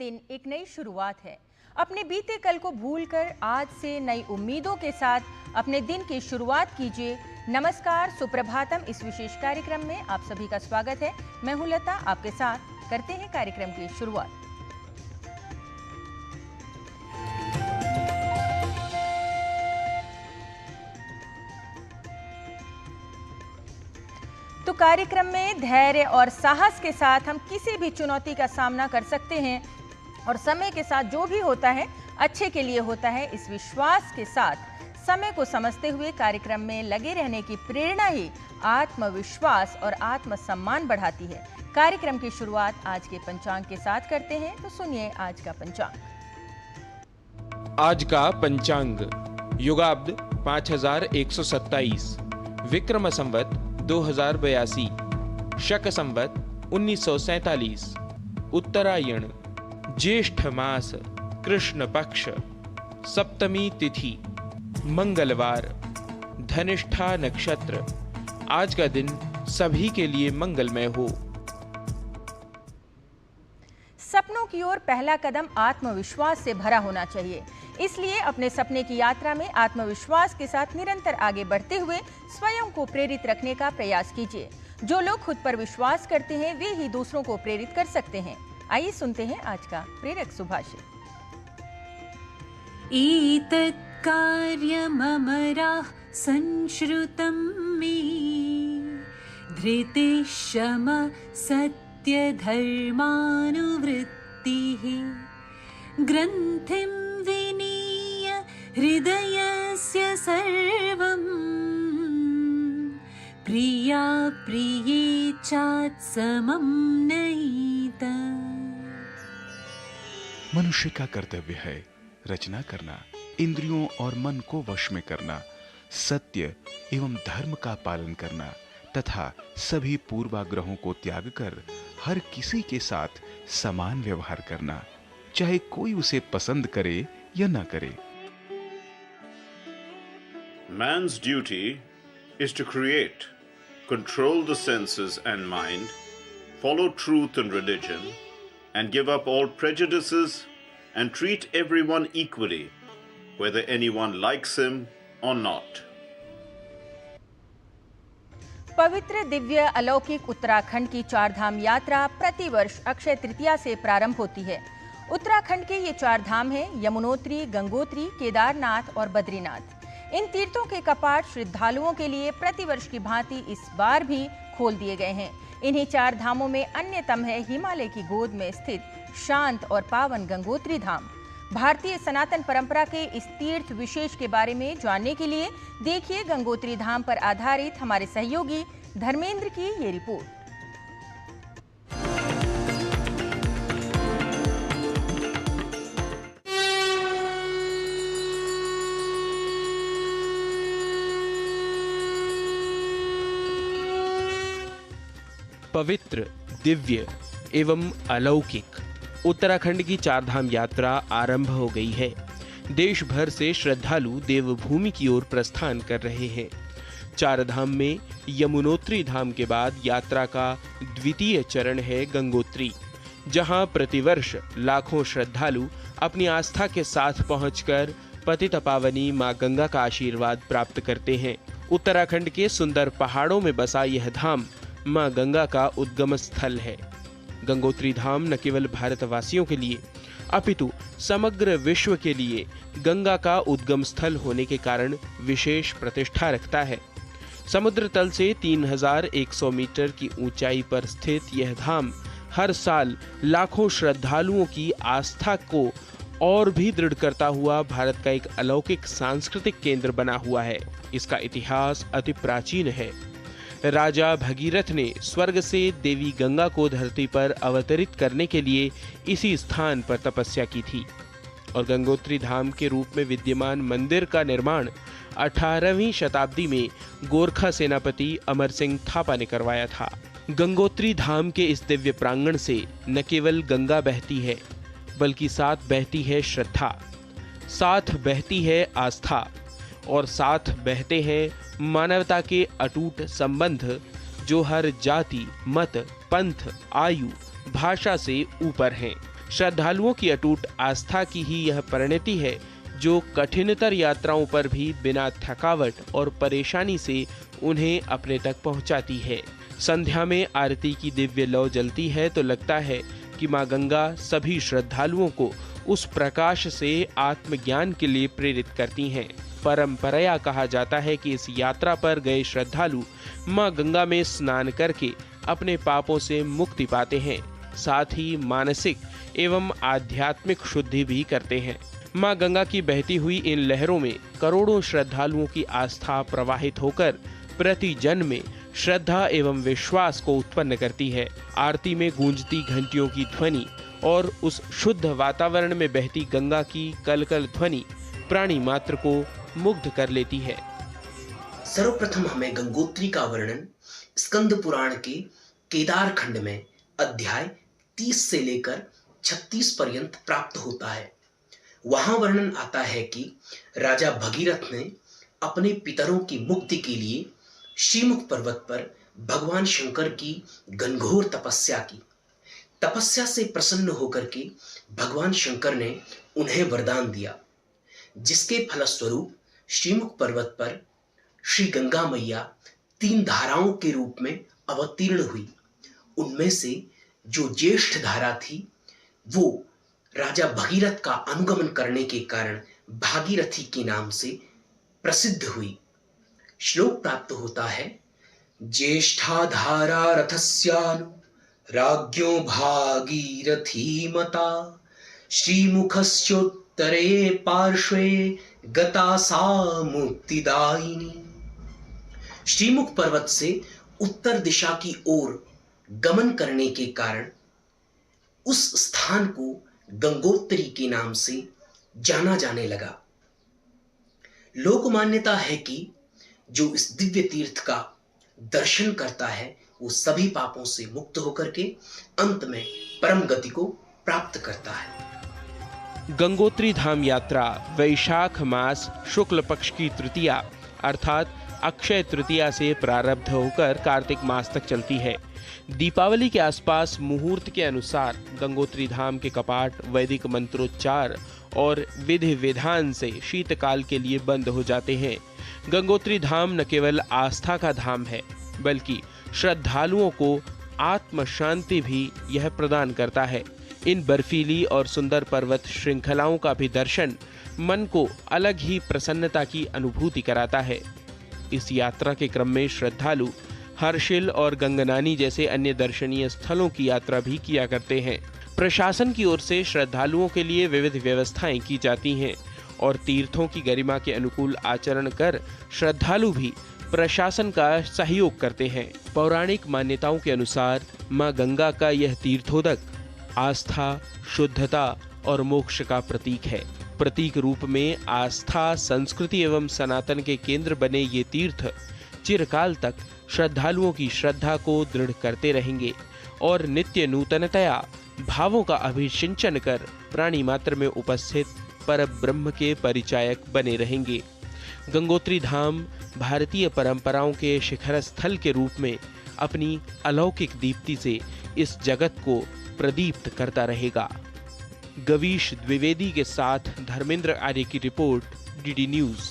दिन एक नई शुरुआत है। अपने बीते कल को भूलकर आज से नई उम्मीदों के साथ अपने दिन की शुरुआत कीजिए। नमस्कार, सुप्रभातम। इस विशेष कार्यक्रम में आप सभी का स्वागत है। मैं हूं लता, आपके साथ करते हैं कार्यक्रम की शुरुआत। तो कार्यक्रम में धैर्य और साहस के साथ हम किसी भी चुनौती का सामना कर सकते हैं और समय के साथ जो भी होता है अच्छे के लिए होता है। इस विश्वास के साथ समय को समझते हुए कार्यक्रम में लगे रहने की प्रेरणा ही आत्मविश्वास और आत्मसम्मान बढ़ाती है। कार्यक्रम की शुरुआत आज के पंचांग के साथ करते हैं, तो सुनिए आज का पंचांग। आज का पंचांग युगाब्द 5127, विक्रम संवत 2082, शक संवत 1947, उत्तरायण, ज्येष्ठ मास, कृष्ण पक्ष, सप्तमी तिथि, मंगलवार, धनिष्ठा नक्षत्र। आज का दिन सभी के लिए मंगलमय हो। सपनों की ओर पहला कदम आत्मविश्वास से भरा होना चाहिए। इसलिए अपने सपने की यात्रा में आत्मविश्वास के साथ निरंतर आगे बढ़ते हुए स्वयं को प्रेरित रखने का प्रयास कीजिए। जो लोग खुद पर विश्वास करते हैं वे ही दूसरों को प्रेरित कर सकते हैं। आइए सुनते हैं आज का प्रेरक सुभाषित। एतत् कार्यममराः संश्रुतं मे, धृतिः क्षमा सत्य धर्मानुवृत्तिः, ग्रन्थिं विनीय हृदयस्य सर्वं, प्रिया प्रिये चात् समं नयित। मनुष्य का कर्तव्य है रचना करना, इंद्रियों और मन को वश में करना, सत्य एवं धर्म का पालन करना तथा सभी पूर्वाग्रहों को त्याग कर हर किसी के साथ समान व्यवहार करना, चाहे कोई उसे पसंद करे या न करे। Man's duty is to create, control the senses and mind, follow truth and religion, and give up all prejudices and treat everyone equally, whether anyone likes him or not. पवित्र, दिव्य, अलौकिक उत्तराखंड की चारधाम यात्रा प्रतिवर्ष अक्षय तृतीया से प्रारंभ होती है। उत्तराखंड के ये चार धाम हैं यमुनोत्री, गंगोत्री, केदारनाथ और बद्रीनाथ। इन तीर्थों के कपाट श्रद्धालुओं के लिए प्रतिवर्ष की भांति इस बार भी खोल दिए गए हैं। इन्हीं चार धामों में अन्यतम है हिमालय की गोद में स्थित शांत और पावन गंगोत्री धाम। भारतीय सनातन परंपरा के इस तीर्थ विशेष के बारे में जानने के लिए देखिए गंगोत्री धाम पर आधारित हमारे सहयोगी धर्मेंद्र की ये रिपोर्ट। पवित्र, दिव्य एवं अलौकिक उत्तराखंड की चारधाम यात्रा आरंभ हो गई है। देश भर से श्रद्धालु देवभूमि की ओर प्रस्थान कर रहे हैं। चारधाम में यमुनोत्री धाम के बाद यात्रा का द्वितीय चरण है गंगोत्री, जहां प्रतिवर्ष लाखों श्रद्धालु अपनी आस्था के साथ पहुंचकर पतित पावनी मां गंगा का आशीर्वाद प्राप्त करते हैं। उत्तराखंड के सुंदर पहाड़ों में बसा यह धाम मां गंगा का उद्गम स्थल है। गंगोत्री धाम न केवल भारतवासियों के लिए अपितु समग्र विश्व के लिए गंगा का उद्गम स्थल होने के कारण विशेष प्रतिष्ठा रखता है। समुद्र तल से 3100 मीटर की ऊंचाई पर स्थित यह धाम हर साल लाखों श्रद्धालुओं की आस्था को और भी दृढ़ करता हुआ भारत का एक अलौकिक सांस्कृतिक केंद्र बना हुआ है। इसका इतिहास अति प्राचीन है। राजा भगीरथ ने स्वर्ग से देवी गंगा को धरती पर अवतरित करने के लिए इसी स्थान पर तपस्या की थी और गंगोत्री धाम के रूप में विद्यमान मंदिर का निर्माण 18वीं शताब्दी में गोरखा सेनापति अमर सिंह थापा ने करवाया था। गंगोत्री धाम के इस दिव्य प्रांगण से न केवल गंगा बहती है बल्कि साथ बहती है श्रद्धा, साथ बहती है आस्था और साथ बहते हैं मानवता के अटूट संबंध जो हर जाति, मत, पंथ, आयु, भाषा से ऊपर हैं। श्रद्धालुओं की अटूट आस्था की ही यह परिणति है जो कठिनतर यात्राओं पर भी बिना थकावट और परेशानी से उन्हें अपने तक पहुंचाती है। संध्या में आरती की दिव्य लौ जलती है तो लगता है कि मां गंगा सभी श्रद्धालुओं को उस प्रकाश से आत्मज्ञान के लिए प्रेरित करती हैं। परंपराया कहा जाता है कि इस यात्रा पर गए श्रद्धालु मां गंगा में स्नान करके अपने पापों से मुक्ति पाते हैं, साथ ही मानसिक एवं आध्यात्मिक शुद्धि भी करते हैं। मां गंगा की बहती हुई इन लहरों में करोड़ों श्रद्धालुओं की आस्था प्रवाहित होकर प्रति जन में श्रद्धा एवं विश्वास को उत्पन्न करती है। आरती में गूंजती घंटियों की ध्वनि और उस शुद्ध वातावरण में बहती गंगा की कलकल ध्वनि प्राणी मात्र को मुग्ध कर लेती है। सर्वप्रथम हमें गंगोत्री का वर्णन स्कंद पुराण के केदार खंड में अध्याय 30 से लेकर 36 पर्यंत प्राप्त होता है। वहां वर्णन आता है कि राजा भगीरथ ने अपने पितरों की मुक्ति के लिए श्रीमुख पर्वत पर भगवान शंकर की घनघोर तपस्या की। तपस्या से प्रसन्न होकर के भगवान शंकर ने उन्हें वरदान दिया, जिसके फलस्वरूप श्रीमुख पर्वत पर श्री गंगा मैया 3 धाराओं के रूप में अवतीर्ण हुई। उनमें से जो ज्येष्ठ धारा थी वो राजा भगीरथ का अनुगमन करने के कारण भागीरथी के नाम से प्रसिद्ध हुई। श्लोक प्राप्त होता है, ज्येष्ठा धारा रथस्यानु राज्ञो भागीरथी मता श्रीमुखस्योत्तरे पार्श्वे गता सा मुक्तिदायिनी। श्रीमुख पर्वत से उत्तर दिशा की ओर गमन करने के कारण उस स्थान को गंगोत्री के नाम से जाना जाने लगा। लोक मान्यता है कि जो इस दिव्य तीर्थ का दर्शन करता है वो सभी पापों से मुक्त होकर के अंत में परम गति को प्राप्त करता है। गंगोत्री धाम यात्रा वैशाख मास शुक्ल पक्ष की तृतीया अर्थात अक्षय तृतीया से प्रारब्ध होकर कार्तिक मास तक चलती है। दीपावली के आसपास मुहूर्त के अनुसार गंगोत्री धाम के कपाट वैदिक मंत्रोच्चार और विधि विधान से शीतकाल के लिए बंद हो जाते हैं। गंगोत्री धाम न केवल आस्था का धाम है बल्कि श्रद्धालुओं को आत्म शांति भी यह प्रदान करता है। इन बर्फीली और सुंदर पर्वत श्रृंखलाओं का भी दर्शन मन को अलग ही प्रसन्नता की अनुभूति कराता है। इस यात्रा के क्रम में श्रद्धालु हर्षिल और गंगनानी जैसे अन्य दर्शनीय स्थलों की यात्रा भी किया करते हैं। प्रशासन की ओर से श्रद्धालुओं के लिए विविध व्यवस्थाएं की जाती हैं और तीर्थों की गरिमा के अनुकूल आचरण कर श्रद्धालु भी प्रशासन का सहयोग करते हैं। पौराणिक मान्यताओं के अनुसार मां गंगा का यह तीर्थोदक आस्था, शुद्धता और मोक्ष का प्रतीक है। प्रतीक रूप में आस्था, संस्कृति एवं सनातन के केंद्र बने ये तीर्थ चिरकाल तक श्रद्धालुओं की श्रद्धा को दृढ़ करते रहेंगे और नित्य नूतनतया भावों का अभिसिंचन कर प्राणी मात्र में उपस्थित परब्रह्म के परिचायक बने रहेंगे। गंगोत्री धाम भारतीय परंपराओं के शिखर स्थल के रूप में अपनी अलौकिक दीप्ति से इस जगत को प्रदीप्त करता रहेगा। गवीश द्विवेदी के साथ धर्मेंद्र आर्य की रिपोर्ट, डीडी न्यूज।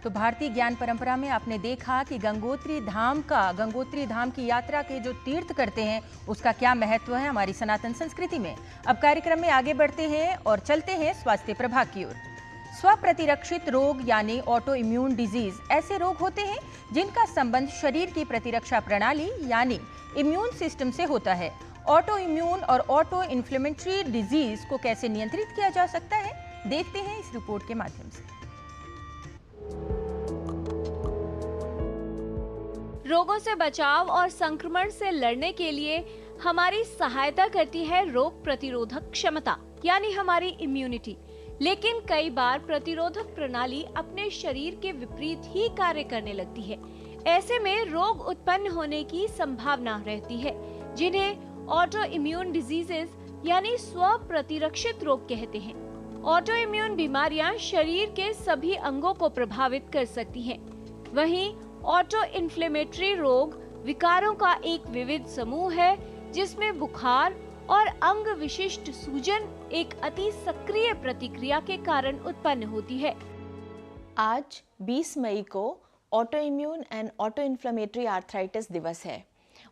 तो भारतीय ज्ञान परंपरा में आपने देखा कि गंगोत्री धाम की यात्रा के जो तीर्थ करते हैं उसका क्या महत्व है हमारी सनातन संस्कृति में। अब कार्यक्रम में आगे बढ़ते हैं और चलते हैं स्वास्थ्य प्रभाग की ओर। स्वप्रतिरक्षित रोग यानी ऑटो इम्यून डिजीज ऐसे रोग होते हैं जिनका संबंध शरीर की प्रतिरक्षा प्रणाली यानी इम्यून सिस्टम से होता है। ऑटो इम्यून और ऑटो इन्फ्लेमेटरी डिजीज को कैसे नियंत्रित किया जा सकता है, देखते हैं इस रिपोर्ट के माध्यम से। रोगों से बचाव और संक्रमण से लड़ने के लिए हमारी सहायता करती है रोग प्रतिरोधक क्षमता यानी हमारी इम्यूनिटी। लेकिन कई बार प्रतिरोधक प्रणाली अपने शरीर के विपरीत ही कार्य करने लगती है। ऐसे में रोग उत्पन्न होने की संभावना रहती है, जिन्हें ऑटो इम्यून डिजीजेस यानी स्व प्रतिरक्षित रोग कहते हैं। ऑटो इम्यून बीमारियां शरीर के सभी अंगों को प्रभावित कर सकती हैं। वहीं ऑटो इन्फ्लेमेटरी रोग विकारों का एक विविध समूह है, जिसमें बुखार और अंग विशिष्ट सूजन एक अति सक्रिय प्रतिक्रिया के कारण उत्पन्न होती है। आज 20 मई को auto immune and auto inflammatory arthritis दिवस है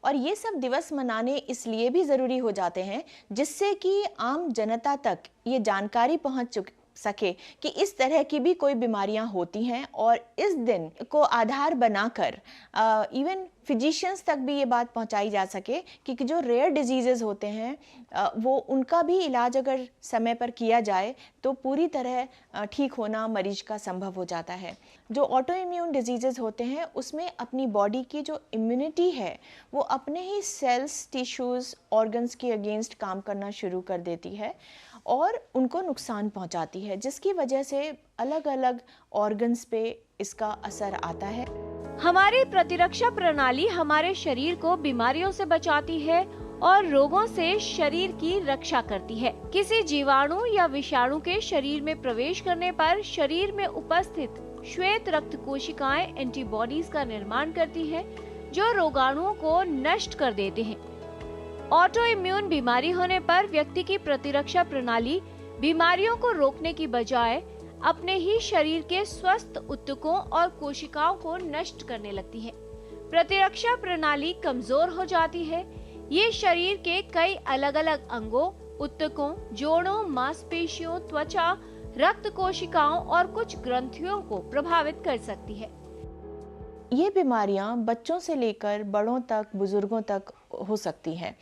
और ये सब दिवस मनाने इसलिए भी ज़रूरी हो जाते हैं जिससे कि आम जनता तक ये जानकारी पहुंच सके कि इस तरह की भी कोई बीमारियां होती हैं और इस दिन को आधार बनाकर इवन फिजिशियंस तक भी ये बात पहुंचाई जा सके कि जो रेयर डिजीज़ेस होते हैं वो उनका भी इलाज अगर समय पर किया जाए तो पूरी तरह ठीक होना मरीज का संभव हो जाता है। जो ऑटो इम्यून डिजीज़ेस होते हैं उसमें अपनी बॉडी की जो इम्यूनिटी है वो अपने ही सेल्स, टिश्यूज़, ऑर्गन्स के अगेंस्ट काम करना शुरू कर देती है और उनको नुकसान पहुंचाती है, जिसकी वजह से अलग अलग ऑर्गन्स पे इसका असर आता है। हमारी प्रतिरक्षा प्रणाली हमारे शरीर को बीमारियों से बचाती है और रोगों से शरीर की रक्षा करती है। किसी जीवाणु या विषाणु के शरीर में प्रवेश करने पर शरीर में उपस्थित श्वेत रक्त कोशिकाएं एंटीबॉडीज का निर्माण करती हैं, जो रोगाणुओं को नष्ट कर देते हैं। ऑटो इम्यून बीमारी होने पर व्यक्ति की प्रतिरक्षा प्रणाली बीमारियों को रोकने की बजाय अपने ही शरीर के स्वस्थ ऊतकों और कोशिकाओं को नष्ट करने लगती है। प्रतिरक्षा प्रणाली कमजोर हो जाती है। ये शरीर के कई अलग अलग अंगों, ऊतकों, जोड़ों, मांसपेशियों, त्वचा, रक्त कोशिकाओं और कुछ ग्रंथियों को प्रभावित कर सकती है। ये बीमारियां बच्चों से लेकर बड़ों तक, बुजुर्गों तक हो सकती हैं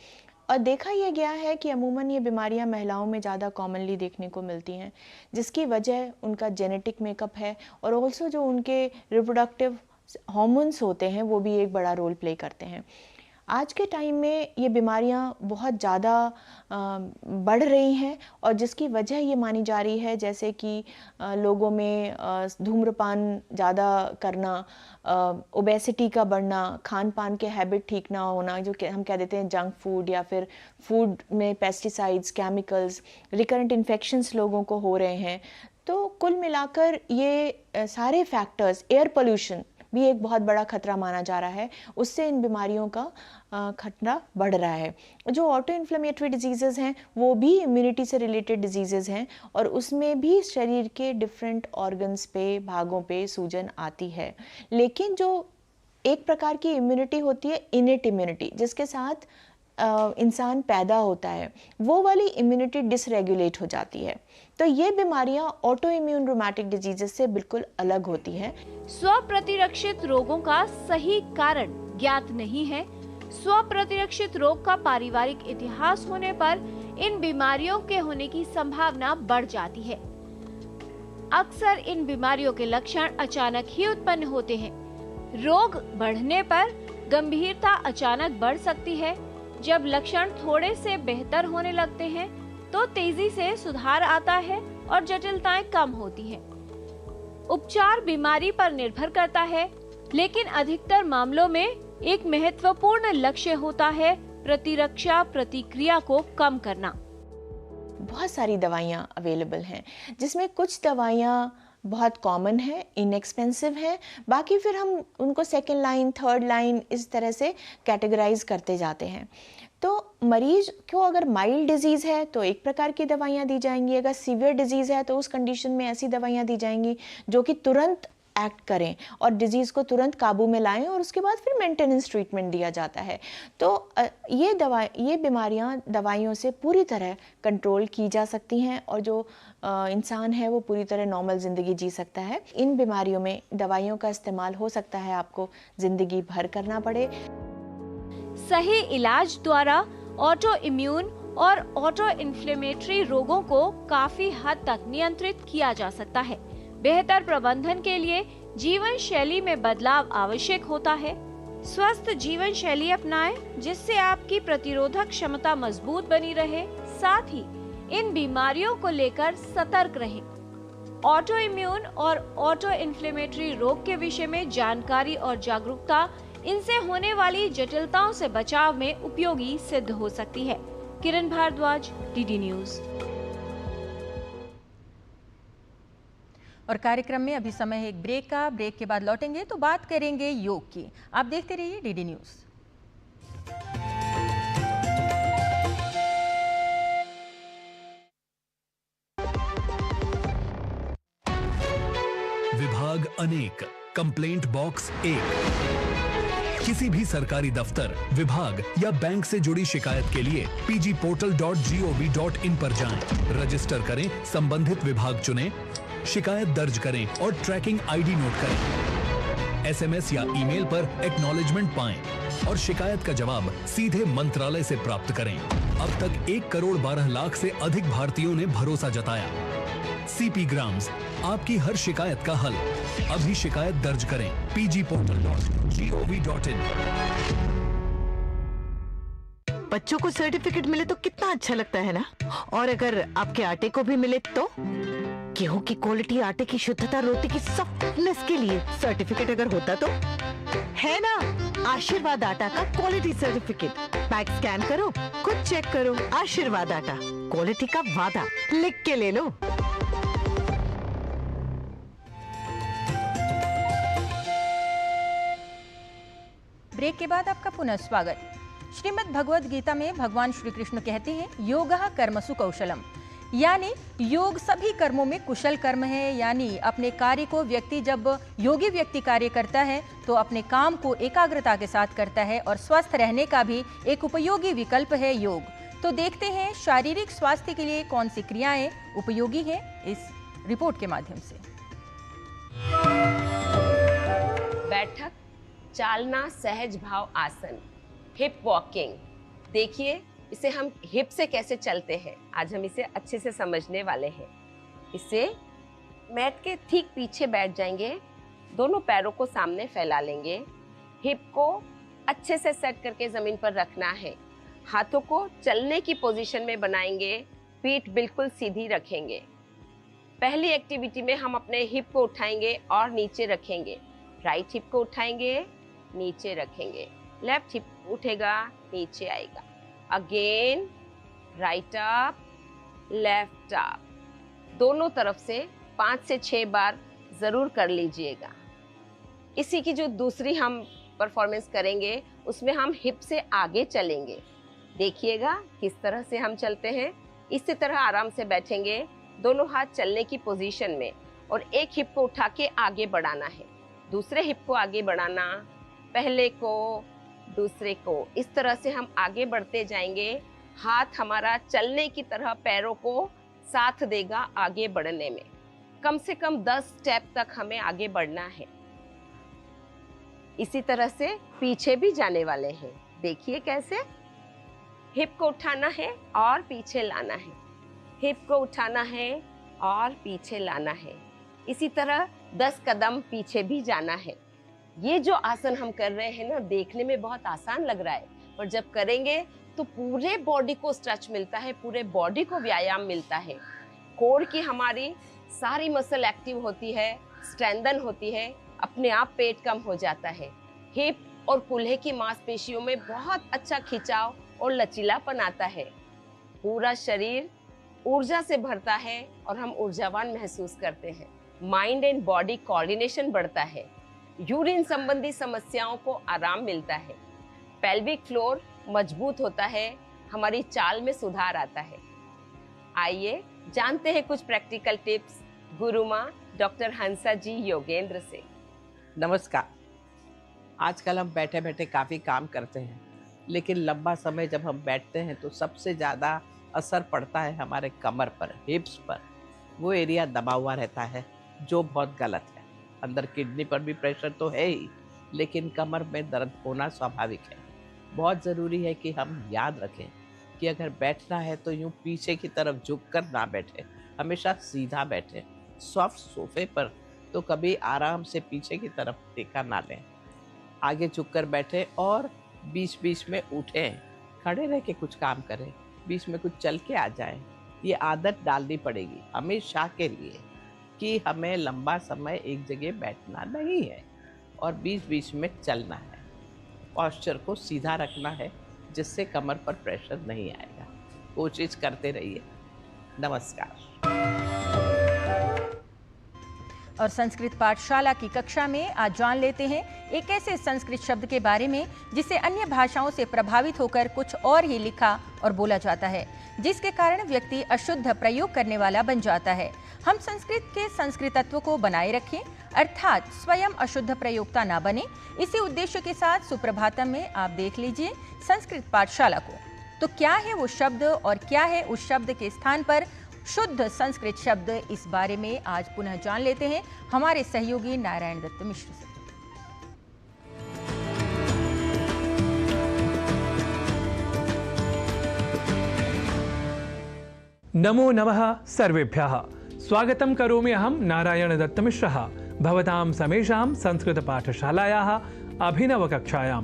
और देखा यह गया है कि अमूमन ये बीमारियां महिलाओं में ज़्यादा कॉमनली देखने को मिलती हैं, जिसकी वजह उनका जेनेटिक मेकअप है और ऑल्सो जो उनके रिप्रोडक्टिव हार्मोन्स होते हैं वो भी एक बड़ा रोल प्ले करते हैं। आज के टाइम में ये बीमारियां बहुत ज़्यादा बढ़ रही हैं और जिसकी वजह ये मानी जा रही है जैसे कि लोगों में धूम्रपान ज़्यादा करना, ओबेसिटी का बढ़ना, खान पान के हैबिट ठीक ना होना, जो हम कह देते हैं जंक फूड, या फिर फूड में पेस्टिसाइड्स, केमिकल्स, रिकरेंट इन्फेक्शंस लोगों को हो रहे हैं। तो कुल मिलाकर ये सारे फैक्टर्स, एयर पोल्यूशन भी एक बहुत बड़ा खतरा माना जा रहा है, उससे इन बीमारियों का खतरा बढ़ रहा है। जो ऑटो इन्फ्लेमेटरी डिजीज़ेस हैं वो भी इम्यूनिटी से रिलेटेड डिजीज़ेस हैं और उसमें भी शरीर के डिफरेंट ऑर्गन्स पे, भागों पे सूजन आती है। लेकिन जो एक प्रकार की इम्यूनिटी होती है इनेट इम्यूनिटी, जिसके साथ इंसान पैदा होता है, वो वाली इम्यूनिटी डिसरेगुलेट हो जाती है। तो ये बीमारियां ऑटो इम्यून रोमैटिक डिजीजेस से बिल्कुल अलग होती हैं। स्व प्रतिरक्षित रोगों का सही कारण ज्ञात नहीं है। स्व प्रतिरक्षित रोग का पारिवारिक इतिहास होने पर इन बीमारियों के होने की संभावना बढ़ जाती है। अक्सर इन बीमारियों के लक्षण अचानक ही उत्पन्न होते हैं। रोग बढ़ने पर गंभीरता अचानक बढ़ सकती है। जब लक्षण थोड़े से बेहतर होने लगते हैं तो तेजी से सुधार आता है और जटिलताएं कम होती हैं। उपचार बीमारी पर निर्भर करता है, लेकिन अधिकतर मामलों में एक महत्वपूर्ण लक्ष्य होता है प्रतिरक्षा प्रतिक्रिया को कम करना। बहुत सारी दवाइयाँ अवेलेबल हैं, जिसमें कुछ दवाइयाँ बहुत कॉमन है, इनएक्सपेंसिव है, बाकी फिर हम उनको सेकेंड लाइन, थर्ड लाइन इस तरह से कैटेगराइज करते जाते हैं। तो मरीज को अगर माइल्ड डिजीज़ है तो एक प्रकार की दवाइयाँ दी जाएंगी, अगर सीवियर डिजीज़ है तो उस कंडीशन में ऐसी दवाइयाँ दी जाएंगी जो कि तुरंत एक्ट करें और डिजीज़ को तुरंत काबू में लाएं और उसके बाद फिर मेंटेनेंस ट्रीटमेंट दिया जाता है। तो ये बीमारियां दवाइयों से पूरी तरह कंट्रोल की जा सकती हैं और जो इंसान है वो पूरी तरह नॉर्मल ज़िंदगी जी सकता है। इन बीमारियों में दवाइयों का इस्तेमाल हो सकता है आपको ज़िंदगी भर करना पड़े। सही इलाज द्वारा ऑटो इम्यून और ऑटो इन्फ्लेमेटरी रोगों को काफी हद तक नियंत्रित किया जा सकता है। बेहतर प्रबंधन के लिए जीवन शैली में बदलाव आवश्यक होता है। स्वस्थ जीवन शैली अपनाएं, जिससे आपकी प्रतिरोधक क्षमता मजबूत बनी रहे। साथ ही इन बीमारियों को लेकर सतर्क रहें। ऑटो इम्यून और ऑटो इन्फ्लेमेटरी रोग के विषय में जानकारी और जागरूकता इनसे होने वाली जटिलताओं से बचाव में उपयोगी सिद्ध हो सकती है। किरण भारद्वाज, डीडी न्यूज। और कार्यक्रम में अभी समय है एक ब्रेक का। ब्रेक के बाद लौटेंगे तो बात करेंगे योग की। आप देखते रहिए डीडी न्यूज। विभाग अनेक, कंप्लेंट बॉक्स एक। किसी भी सरकारी दफ्तर, विभाग या बैंक से जुड़ी शिकायत के लिए pgportal.gov.in पर जाएं, रजिस्टर करें, संबंधित विभाग चुनें, शिकायत दर्ज करें और ट्रैकिंग आईडी नोट करें। एसएमएस या ईमेल पर एक्नॉलेजमेंट पाएं और शिकायत का जवाब सीधे मंत्रालय से प्राप्त करें। अब तक 1 करोड़ 12 लाख से अधिक भारतीयों ने भरोसा जताया। सीपी ग्राम्स, आपकी हर शिकायत का हल। अभी शिकायत दर्ज करें pgportal.gov.in। बच्चों को सर्टिफिकेट मिले तो कितना अच्छा लगता है ना। और अगर आपके आटे को भी मिले तो गेहूं की क्वालिटी, आटे की शुद्धता, रोटी की सॉफ्टनेस के लिए सर्टिफिकेट अगर होता तो है ना। आशीर्वाद आटा का क्वालिटी सर्टिफिकेट, पैक स्कैन करो, खुद चेक करो। आशीर्वाद आटा, क्वालिटी का वादा, लिख के ले लो। ब्रेक के बाद आपका पुनः स्वागत। श्रीमद् भगवद गीता में भगवान श्री कृष्ण कहते हैं, योगः कर्मसु कौशलम, यानी योग सभी कर्मों में कुशल कर्म है। यानी अपने कार्य को जब योगी व्यक्ति कार्य करता है तो अपने काम को एकाग्रता के साथ करता है और स्वस्थ रहने का भी एक उपयोगी विकल्प है योग। तो देखते हैं शारीरिक स्वास्थ्य के लिए कौन सी क्रियाएं उपयोगी हैं इस रिपोर्ट के माध्यम से। बैठक, चालना, सहज भाव आसन, हिप वॉकिंग। देखिए इसे हम हिप से कैसे चलते हैं, आज हम इसे अच्छे से समझने वाले हैं। इसे मैट के ठीक पीछे बैठ जाएंगे, दोनों पैरों को सामने फैला लेंगे, हिप को अच्छे से सेट करके जमीन पर रखना है। हाथों को चलने की पोजीशन में बनाएंगे, पीठ बिल्कुल सीधी रखेंगे। पहली एक्टिविटी में हम अपने हिप को उठाएंगे और नीचे रखेंगे। राइट हिप को उठाएंगे, नीचे रखेंगे, लेफ्ट हिप उठेगा, नीचे आएगा। Again right up, left up. दोनों तरफ से 5 से 6 बार जरूर कर लीजिएगा। इसी की जो दूसरी हम परफॉर्मेंस करेंगे उसमें हम हिप से आगे चलेंगे। देखिएगा किस तरह से हम चलते हैं। इसी तरह आराम से बैठेंगे, दोनों हाथ चलने की पोजीशन में, और एक हिप को उठा के आगे बढ़ाना है, दूसरे हिप को आगे बढ़ाना, पहले को, दूसरे को। इस तरह से हम आगे बढ़ते जाएंगे। हाथ हमारा चलने की तरह पैरों को साथ देगा आगे बढ़ने में। कम से कम 10 स्टेप तक हमें आगे बढ़ना है। इसी तरह से पीछे भी जाने वाले हैं। देखिए कैसे हिप को उठाना है और पीछे लाना है, हिप को उठाना है और पीछे लाना है। इसी तरह 10 कदम पीछे भी जाना है। ये जो आसन हम कर रहे हैं ना, देखने में बहुत आसान लग रहा है, पर जब करेंगे तो पूरे बॉडी को स्ट्रेच मिलता है, पूरे बॉडी को व्यायाम मिलता है। कोर की हमारी सारी मसल एक्टिव होती है, स्ट्रेंथन होती है, अपने आप पेट कम हो जाता है। हिप और कूल्हे की मांसपेशियों में बहुत अच्छा खिंचाव और लचीलापन आता है। पूरा शरीर ऊर्जा से भरता है और हम ऊर्जावान महसूस करते हैं। माइंड एंड बॉडी कोऑर्डिनेशन बढ़ता है। यूरिन संबंधी समस्याओं को आराम मिलता है। पेल्विक फ्लोर मजबूत होता है, हमारी चाल में सुधार आता है। आइए जानते हैं कुछ प्रैक्टिकल टिप्स गुरुमा डॉक्टर हंसा जी योगेंद्र से। नमस्कार। आजकल हम बैठे बैठे काफ़ी काम करते हैं, लेकिन लंबा समय जब हम बैठते हैं तो सबसे ज़्यादा असर पड़ता है हमारे कमर पर, हिप्स पर। वो एरिया दबा हुआ रहता है, जो बहुत गलत है। अंदर किडनी पर भी प्रेशर तो है ही, लेकिन कमर में दर्द होना स्वाभाविक है। बहुत ज़रूरी है कि हम याद रखें कि अगर बैठना है तो यूँ पीछे की तरफ झुककर ना बैठे, हमेशा सीधा बैठे। सॉफ्ट सोफे पर तो कभी आराम से पीछे की तरफ टेका ना लें। आगे झुककर बैठे और बीच बीच में उठें, खड़े रह के कुछ काम करें, बीच में कुछ चल के आ जाएं। ये आदत डालनी पड़ेगी हमेशा के लिए कि हमें लंबा समय एक जगह बैठना नहीं है और बीच बीच में चलना है। पॉस्चर को सीधा रखना है, जिससे कमर पर प्रेशर नहीं आएगा। कोशिश करते रहिए। नमस्कार। और संस्कृत पाठशाला की कक्षा में आज जान लेते हैं एक ऐसे संस्कृत शब्द के बारे में जिसे अन्य भाषाओं से प्रभावित होकर कुछ और ही लिखा और बोला जाता है, जिसके कारण व्यक्ति अशुद्ध प्रयोग करने वाला बन जाता है। हम संस्कृत के संस्कृतत्व को बनाए रखें, अर्थात स्वयं अशुद्ध प्रयोक्ता ना बने। इसी उद्देश्य के साथ सुप्रभातम में आप देख लीजिए संस्कृत पाठशाला को। तो क्या है वो शब्द और क्या है उस शब्द के स्थान पर शुद्ध संस्कृत शब्द, इस बारे में आज पुनः जान लेते हैं हमारे सहयोगी नारायण दत्त मिश्र से। नमो नमः सर्वेभ्यः। स्वागतं करोमि अहं नारायण दत्त मिश्रः भवतां समेषां संस्कृत पाठशालायाः अभिनवकक्षायां।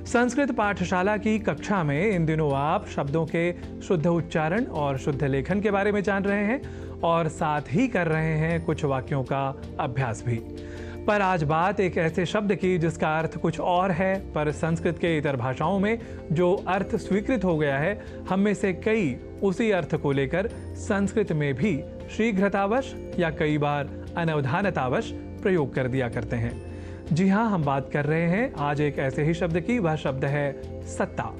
संस्कृत पाठशाला की कक्षा में इन दिनों आप शब्दों के शुद्ध उच्चारण और शुद्ध लेखन के बारे में जान रहे हैं और साथ ही कर रहे हैं कुछ वाक्यों का अभ्यास भी। पर आज बात एक ऐसे शब्द की जिसका अर्थ कुछ और है, पर संस्कृत के इतर भाषाओं में जो अर्थ स्वीकृत हो गया है, हम में से कई उसी अर्थ को लेकर संस्कृत में भी शीघ्रतावश या कई बार अनवधानतावश प्रयोग कर दिया करते हैं। जी हाँ, हम बात कर रहे हैं आज एक ऐसे ही शब्द की। वह शब्द है सत्ता,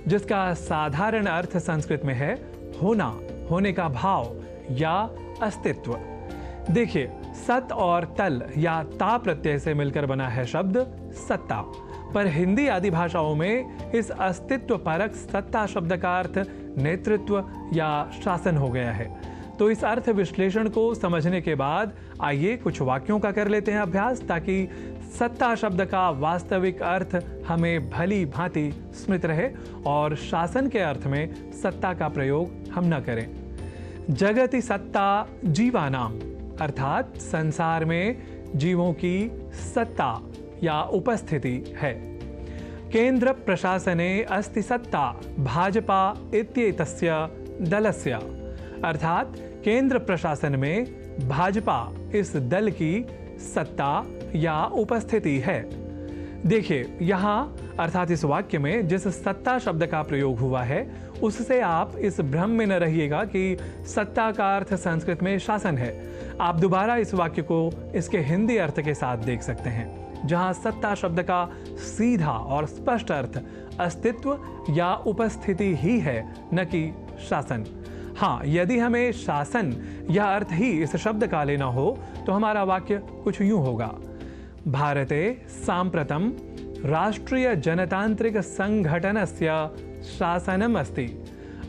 जिसका साधारण अर्थ संस्कृत में है होना, होने का भाव या अस्तित्व। देखिए, सत और तल या ता प्रत्यय से मिलकर बना है शब्द सत्ता, पर हिंदी आदि भाषाओं में इस अस्तित्व परक सत्ता शब्द का अर्थ नेतृत्व या शासन हो गया है। तो इस अर्थ विश्लेषण को समझने के बाद आइए कुछ वाक्यों का कर लेते हैं अभ्यास, ताकि सत्ता शब्द का वास्तविक अर्थ हमें भली भांति स्मृत रहे और शासन के अर्थ में सत्ता का प्रयोग हम न करें। जगति सत्ता जीवानाम, अर्थात संसार में जीवों की सत्ता या उपस्थिति है। केंद्र प्रशासने अस्ति सत्ता भाजपा इत्येतस्य दलस्य, अर्थात केंद्र प्रशासन में भाजपा इस दल की सत्ता या उपस्थिति है। देखिए, यहाँ अर्थात इस वाक्य में जिस सत्ता शब्द का प्रयोग हुआ है उससे आप इस भ्रम में न रहिएगा कि सत्ता का अर्थ संस्कृत में शासन है। आप दोबारा इस वाक्य को इसके हिंदी अर्थ के साथ देख सकते हैं, जहाँ सत्ता शब्द का सीधा और स्पष्ट अर्थ अस्तित्व या उपस्थिति ही है, न कि शासन। हाँ, यदि हमें शासन या अर्थ ही इस शब्द का लेना हो तो हमारा वाक्य कुछ यूं होगा। भारते साम्प्रतं राष्ट्रीय जनतांत्रिक संघटनस्य शासनम अस्ति,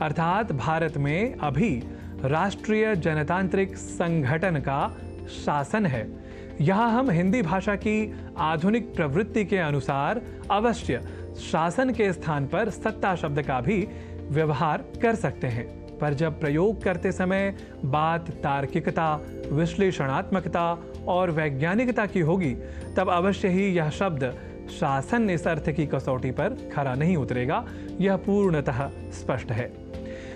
अर्थात भारत में अभी राष्ट्रीय जनतांत्रिक संगठन का शासन है। यहाँ हम हिंदी भाषा की आधुनिक प्रवृत्ति के अनुसार अवश्य शासन के स्थान पर सत्ता शब्द का भी व्यवहार कर सकते हैं, पर जब प्रयोग करते समय बात तार्किकता, विश्लेषणात्मकता और वैज्ञानिकता की होगी, तब अवश्य ही यह शब्द शासन इस अर्थ की कसौटी पर खरा नहीं उतरेगा। यह पूर्णतः स्पष्ट है।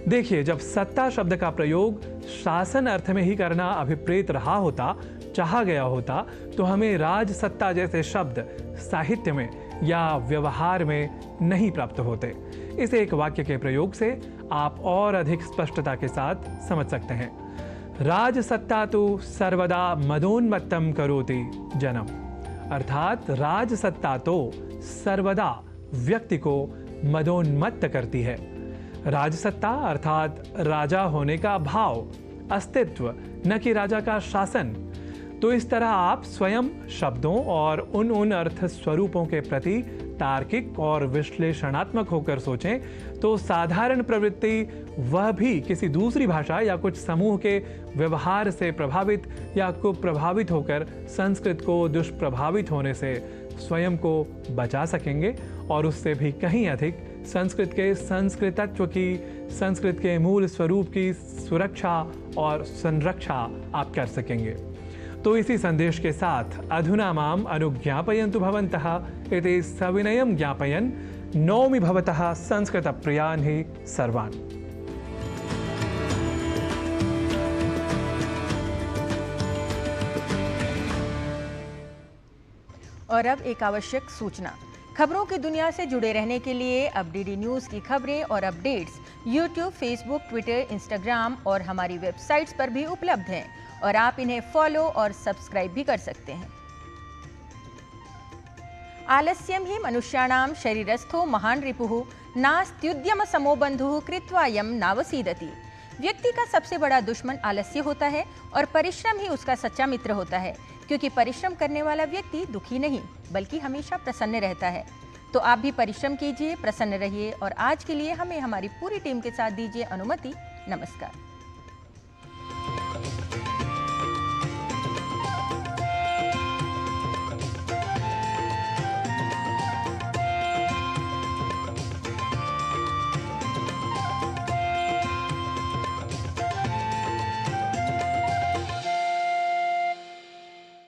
देखिए, जब सत्ता शब्द का प्रयोग शासन अर्थ में ही करना अभिप्रेत रहा होता, चाहा गया होता, तो हमें राज सत्ता जैसे शब्द साहित्य में या व्यवहार में नहीं प्राप्त होते। इस एक वाक्य के प्रयोग से आप और अधिक स्पष्टता के साथ समझ सकते हैं। राज सत्ता तो सर्वदा मदोन्मत्तम करोति जनम, अर्थात राज सत्ता तो सर्वदा व्यक्ति को मदोन्मत्त करती है। राजसत्ता अर्थात राजा होने का भाव, अस्तित्व, न कि राजा का शासन। तो इस तरह आप स्वयं शब्दों और उन अर्थ स्वरूपों के प्रति तार्किक और विश्लेषणात्मक होकर सोचें तो साधारण प्रवृत्ति वह भी किसी दूसरी भाषा या कुछ समूह के व्यवहार से प्रभावित या कुप्रभावित होकर संस्कृत को दुष्प्रभावित होने से स्वयं को बचा सकेंगे और उससे भी कहीं अधिक संस्कृत के संस्कृतत्व की, संस्कृत के मूल स्वरूप की सुरक्षा और संरक्षा आप कर सकेंगे। तो इसी संदेश के साथ अधुना माम अनुज्ञापयन्तु भवन्तः इति सविनयं ज्ञापयन् नौमि भवतः संस्कृत प्रियान् हि सर्वान्। और अब एक आवश्यक सूचना। खबरों की दुनिया से जुड़े रहने के लिए अब डीडी न्यूज़ की खबरें और updates YouTube, Facebook, Twitter, Instagram और हमारी वेबसाइट्स पर भी उपलब्ध हैं और आप इन्हें फॉलो और सब्सक्राइब भी कर सकते हैं। आलस्यं हि मनुष्याणां शरीरस्थो महान् रिपुः नास्त्युद्यम समो बन्धुः कृत्वायं नावसीदति। व्यक्ति का सबसे बड़ा दुश्मन आलस्य होता है और परिश्रम ही उसका सच्चा मित्र होता है, क्योंकि परिश्रम करने वाला व्यक्ति दुखी नहीं बल्कि हमेशा प्रसन्न रहता है। तो आप भी परिश्रम कीजिए, प्रसन्न रहिए और आज के लिए हमें हमारी पूरी टीम के साथ दीजिए अनुमति। नमस्कार।